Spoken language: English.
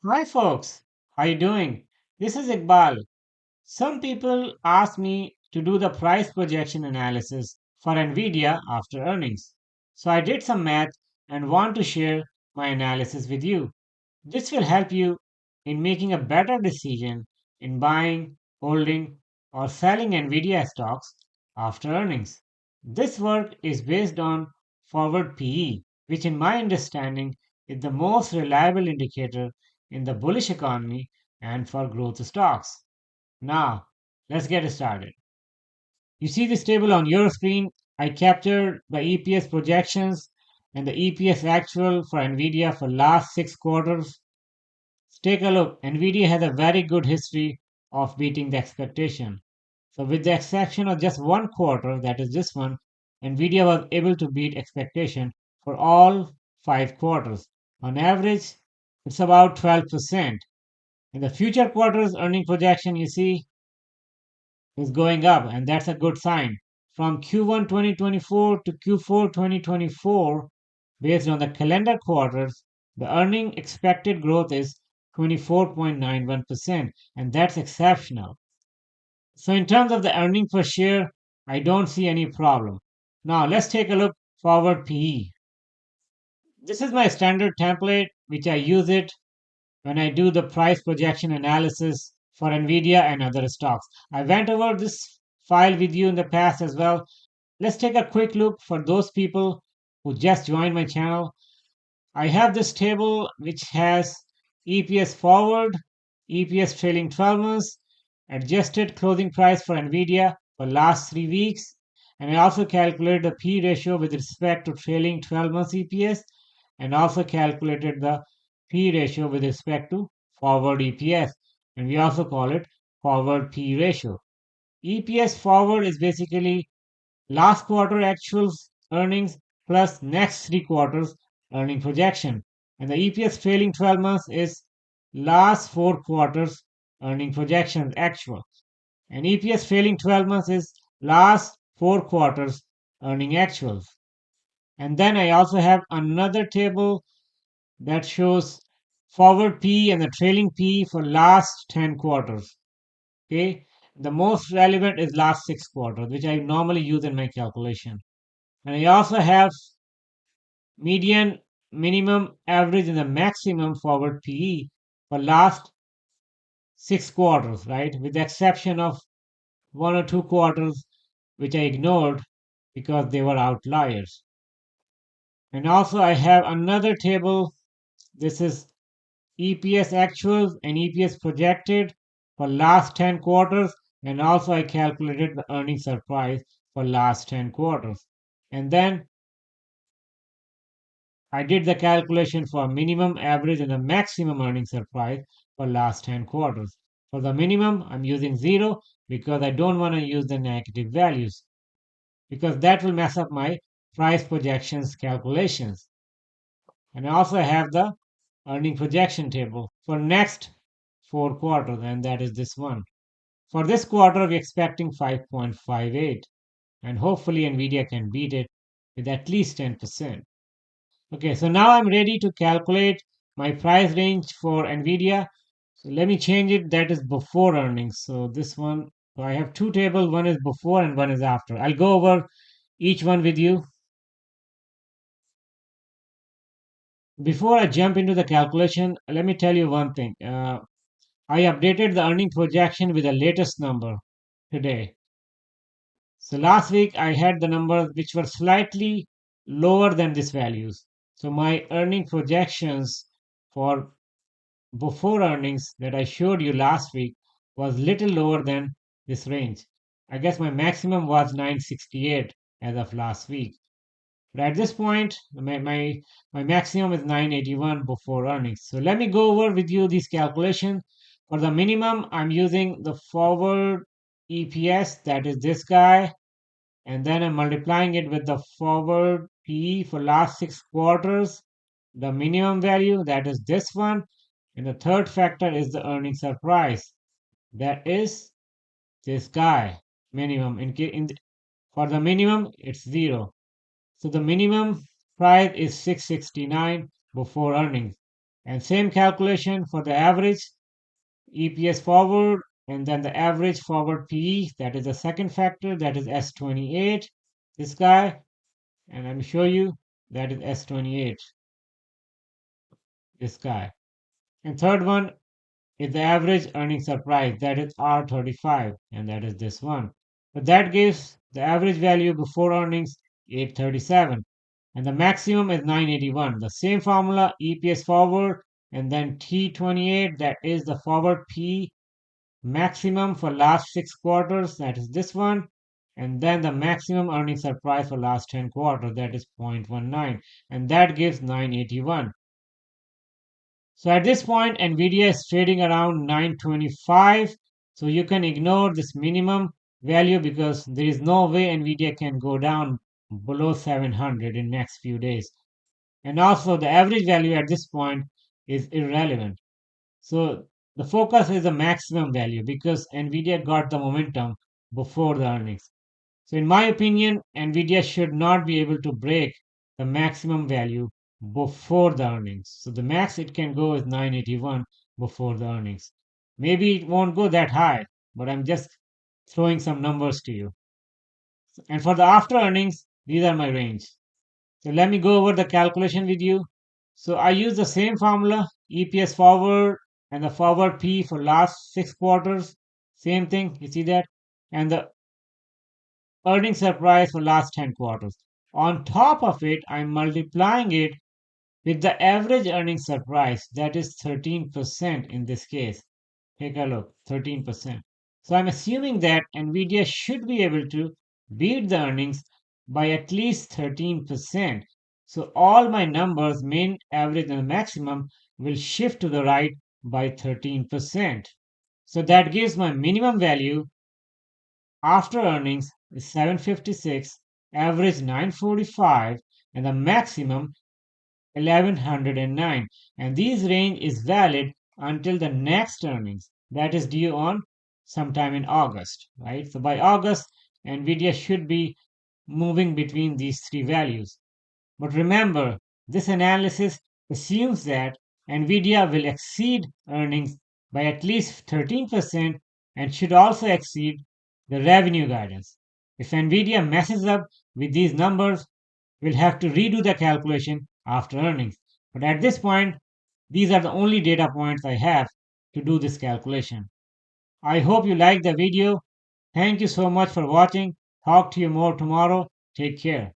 Hi folks, how you doing? This is Iqbal. Some people ask me to do the price projection analysis for Nvidia after earnings. So I did some math and want to share my analysis with you. This will help you in making a better decision in buying, holding, or selling Nvidia stocks after earnings. This work is based on forward PE, which, in my understanding, is the most reliable indicator in the bullish economy and for growth stocks. Now, let's get started. You see this table on your screen. I captured the EPS projections and the EPS actual for Nvidia for last 6 quarters. Take a look. NVDA has a very good history of beating the expectation. So, with the exception of just one quarter, that is this one, NVIDIA was able to beat expectation for all 5 quarters. On average, it's about 12%. In the future quarters, earning projection you see is going up, and that's a good sign. From Q1 2024 to Q4 2024, based on the calendar quarters, the earning expected growth is 24.91%, and that's exceptional. So, in terms of the earning per share, I don't see any problem. Now, let's take a look forward PE. This is my standard template, which I use it when I do the price projection analysis for Nvidia and other stocks. I went over this file with you in the past as well. Let's take a quick look for those people who just joined my channel. I have this table which has EPS forward, EPS trailing 12 months, adjusted closing price for Nvidia for last 3 weeks, and I also calculated the P ratio with respect to trailing 12 months EPS and also calculated the P ratio with respect to forward EPS, and we also call it forward P ratio. EPS forward is basically last quarter actuals earnings plus next 3 quarters earning projection. And the EPS trailing 12 months is last 4 quarters earning projections actual. And EPS trailing 12 months is last 4 quarters earning actuals. And then I also have another table that shows forward P and the trailing P for last 10 quarters. Okay. The most relevant is last 6 quarters, which I normally use in my calculation. And I also have median, minimum, average, and the maximum forward PE for last 6 quarters, right? With the exception of 1 or 2 quarters, which I ignored because they were outliers. And also I have another table. This is EPS actuals and EPS projected for last 10 quarters. And also I calculated the earnings surprise for last 10 quarters. And then I did the calculation for minimum, average, and the maximum earnings surprise for last 10 quarters. For the minimum, I'm using 0 because I don't want to use the negative values because that will mess up my price projections calculations. And I also have the earning projection table for next 4 quarters, and that is this one. For this quarter, we're expecting 5.58, and hopefully NVIDIA can beat it with at least 10%. Okay, so now I'm ready to calculate my price range for NVIDIA. So let me change it. That is before earnings. So this one, so I have two tables. One is before and one is after. I'll go over each one with you. Before I jump into the calculation, let me tell you one thing. I updated the earning projection with the latest number today. So last week I had the numbers which were slightly lower than these values. So my earning projections for before earnings that I showed you last week was little lower than this range. I guess my maximum was 968 as of last week. But at this point, my maximum is 981 before earnings. So let me go over with you this calculation. For the minimum, I'm using the forward EPS, that is this guy, and then I'm multiplying it with the forward PE for last 6 quarters, the minimum value, that is this one, and the third factor is the earning surprise. That is this guy, minimum. For the minimum, it's 0. So the minimum price is 669 before earnings. And same calculation for the average EPS forward, and then the average forward PE, that is the second factor, that is S28, this guy, and let me show you, that is S28, this guy. And third one is the average earning surprise, that is R35, and that is this one. But that gives the average value before earnings 837, and the maximum is 981. The same formula, EPS forward, and then T28, that is the forward P maximum for last 6 quarters, that is this one, and then the maximum earning surprise for last 10 quarters, that is 0.19, and that gives 981. So at this point, NVIDIA is trading around 925. So you can ignore this minimum value because there is no way NVIDIA can go down below 700 in next few days. And also the average value at this point is irrelevant. So the focus is the maximum value because NVIDIA got the momentum before the earnings. So in my opinion, NVIDIA should not be able to break the maximum value before the earnings. So the max it can go is 981 before the earnings. Maybe it won't go that high, but I'm just throwing some numbers to you. And for the after earnings, these are my range. So let me go over the calculation with you. So I use the same formula, EPS forward and the forward P for last 6 quarters. Same thing, you see that? And the earnings surprise for last 10 quarters. On top of it, I'm multiplying it with the average earnings surprise, that is 13% in this case. Take a look, 13%. So I'm assuming that NVIDIA should be able to beat the earnings by at least 13%. So all my numbers, mean, average, and maximum, will shift to the right by 13%. So that gives my minimum value after earnings is 756, average 945, and the maximum 1109. And this range is valid until the next earnings, that is due on sometime in August, right? So by August, Nvidia should be moving between these three values. But remember, this analysis assumes that Nvidia will exceed earnings by at least 13% and should also exceed the revenue guidance. If Nvidia messes up with these numbers, we'll have to redo the calculation after earnings. But at this point, these are the only data points I have to do this calculation. I hope you liked the video. Thank you so much for watching. Talk to you more tomorrow. Take care.